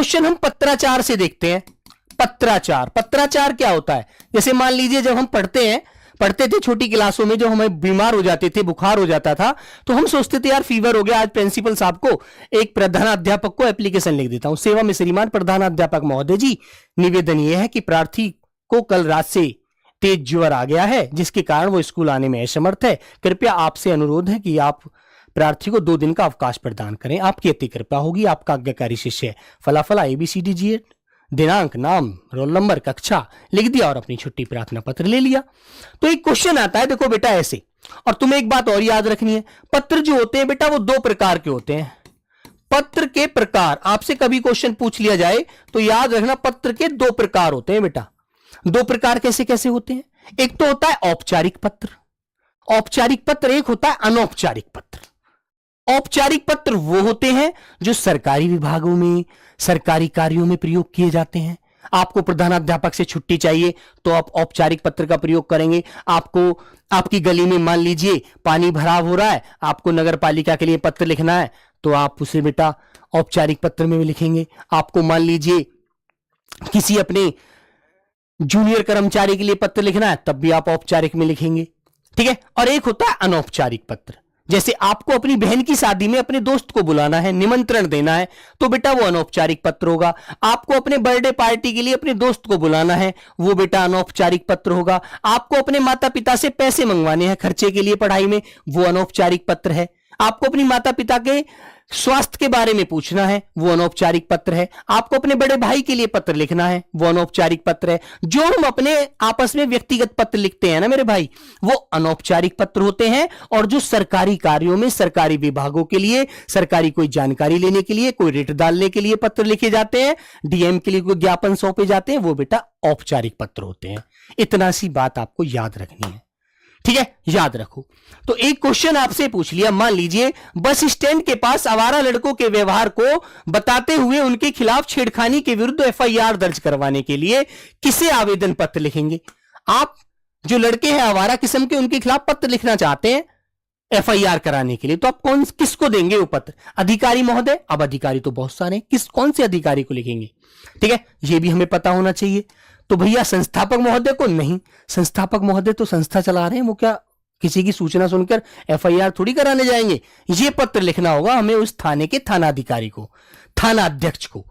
Question हम पत्राचार से देखते हैं। पत्राचार क्या होता है? जैसे मान लीजिए जब हम पढ़ते थे छोटी क्लासों में, जब हमें बीमार हो जाते थे, बुखार हो जाता था, तो हम सोचते थे यार फीवर हो गया, आज प्रिंसिपल साहब को, एक प्रधानाध्यापक को एप्लीकेशन लिख देता हूं, सेवा में श्रीमान प्रधानाध्यापक महोदय जी, निवेदन यह है कि प्रार्थी को कल रात से तेज ज्वर आ गया है, जिसके कारण वो स्कूल आने में असमर्थ है। कृपया आपसे अनुरोध है कि आप प्रार्थी को 2 दिन का अवकाश प्रदान करें। आपकी अति कृपा होगी। आपका आज्ञाकारी शिष्य फलाफला ABCD GA, दिनांक, नाम, रोल नंबर, कक्षा लिख दिया और अपनी छुट्टी प्रार्थना पत्र ले लिया। तो एक क्वेश्चन आता है, देखो बेटा ऐसे। और तुम्हें एक बात और याद रखनी है, पत्र जो होते हैं बेटा वो 2 प्रकार के होते हैं। पत्र के प्रकार, आपसे कभी क्वेश्चन पूछ लिया जाए तो याद रखना, पत्र के 2 प्रकार होते हैं बेटा। 2 प्रकार कैसे कैसे होते हैं? एक तो होता है औपचारिक पत्र, औपचारिक पत्र, एक होता है अनौपचारिक पत्र। औपचारिक पत्र वो होते हैं जो सरकारी विभागों में, सरकारी कार्यों में प्रयोग किए जाते हैं। आपको प्रधानाध्यापक से छुट्टी चाहिए तो आप औपचारिक पत्र का प्रयोग करेंगे। आपको, आपकी गली में मान लीजिए पानी भराव हो रहा है, आपको नगर पालिका के लिए पत्र लिखना है तो आप उसे बेटा औपचारिक पत्र में भी लिखेंगे। आपको मान लीजिए किसी अपने जूनियर कर्मचारी के लिए पत्र लिखना है, तब भी आप औपचारिक में लिखेंगे, ठीक है। और एक होता है अनौपचारिक पत्र, जैसे आपको अपनी बहन की शादी में अपने दोस्त को बुलाना है, निमंत्रण देना है, तो बेटा वो अनौपचारिक पत्र होगा। आपको अपने बर्थडे पार्टी के लिए अपने दोस्त को बुलाना है, वो बेटा अनौपचारिक पत्र होगा। आपको अपने माता पिता से पैसे मंगवाने हैं खर्चे के लिए पढ़ाई में, वो अनौपचारिक पत्र है। आपको अपनी माता पिता के स्वास्थ्य के बारे में पूछना है, वो अनौपचारिक पत्र है। आपको अपने बड़े भाई के लिए पत्र लिखना है, वो अनौपचारिक पत्र है। जो हम अपने आपस में व्यक्तिगत पत्र लिखते हैं ना मेरे भाई, वो अनौपचारिक पत्र होते हैं। और जो सरकारी कार्यों में, सरकारी विभागों के लिए, सरकारी कोई जानकारी लेने के लिए, कोई रिट डालने के लिए पत्र लिखे जाते हैं, डीएम के लिए कोई ज्ञापन सौंपे जाते हैं, वो बेटा औपचारिक पत्र होते हैं। इतना सी बात आपको याद रखनी है, ठीक है, याद रखो। तो एक क्वेश्चन आपसे पूछ लिया, मान लीजिए बस स्टैंड के पास आवारा लड़कों के व्यवहार को बताते हुए उनके खिलाफ छेड़खानी के विरुद्ध FIR दर्ज करवाने के लिए किसे आवेदन पत्र लिखेंगे? आप जो लड़के हैं आवारा किस्म के, उनके खिलाफ पत्र लिखना चाहते हैं FIR कराने के लिए, तो आप किसको देंगे वो पत्र? अधिकारी महोदय? अब अधिकारी तो बहुत सारे हैं, कौन से अधिकारी को लिखेंगे? ठीक है, ये भी हमें पता होना चाहिए। तो भैया संस्थापक महोदय को नहीं, संस्थापक महोदय तो संस्था चला रहे हैं, वो क्या किसी की सूचना सुनकर FIR थोड़ी कराने जाएंगे। ये पत्र लिखना होगा हमें उस थाने के थानाधिकारी को, थाना अध्यक्ष को।